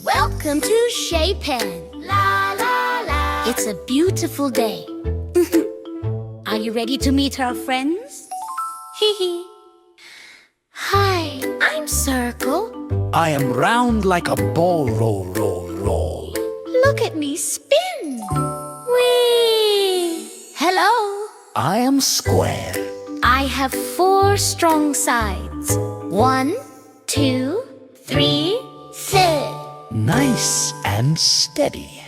Welcome to Shapen. La la la. It's a beautiful day. Are you ready to meet our friends? Hee hee. Hi, I'm Circle. I am round like a ball, roll, roll, roll. Look at me spin. Whee! Hello. I am square. I have 4 strong sides. 1, 2, 3, sit. Nice and steady.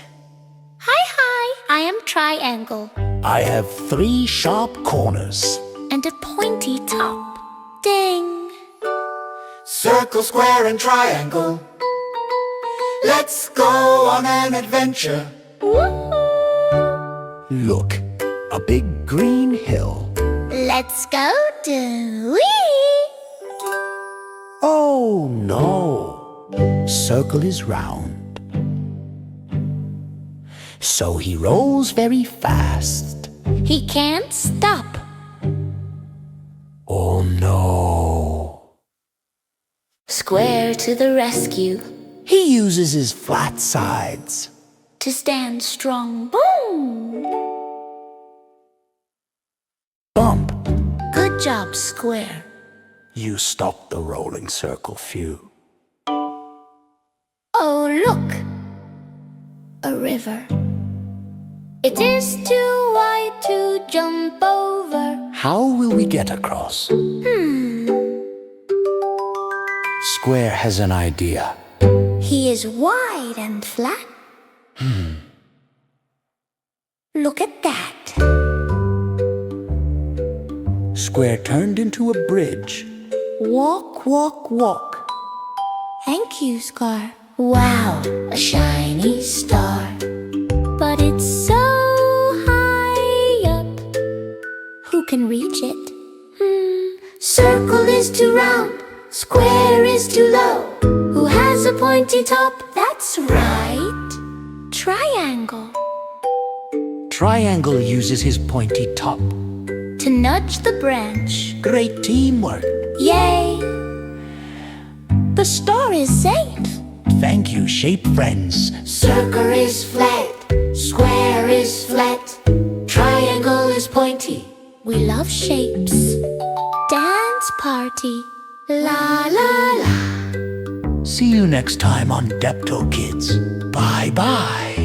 Hi, I am Triangle. I have 3 sharp corners. And a pointy top. Ding! Circle, square, and triangle. Let's go on an adventure. Woohoo! Look, a big green hill. Let's go do wee! Oh no! Circle is round. So he rolls very fast. He can't stop. Oh no! Square to the rescue. He uses his flat sides. To stand strong. Boom! Bump! Good job, Square. You stopped the rolling circle few. Oh, look! A river. It is too wide to jump over. How will we get across? Square has an idea. He is wide and flat. Look at that. Square turned into a bridge. Walk, walk, walk. Thank you, Scar. Wow, a shiny star. But it's so high up. Who can reach it? Circle is too round. Square is too low. Who has a pointy top? That's right. Triangle. Triangle uses his pointy top. To nudge the branch. Great teamwork. Yay! The star is safe. Thank you, shape friends. Circle is flat. Square is flat. Triangle is pointy. We love shapes. Dance party. La la la. See you next time on Depto Kids. Bye-bye.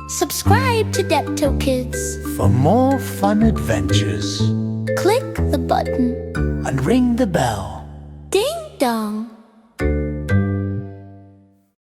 Subscribe to Depto Kids. For more fun adventures. Click the button. And ring the bell. Ding dong.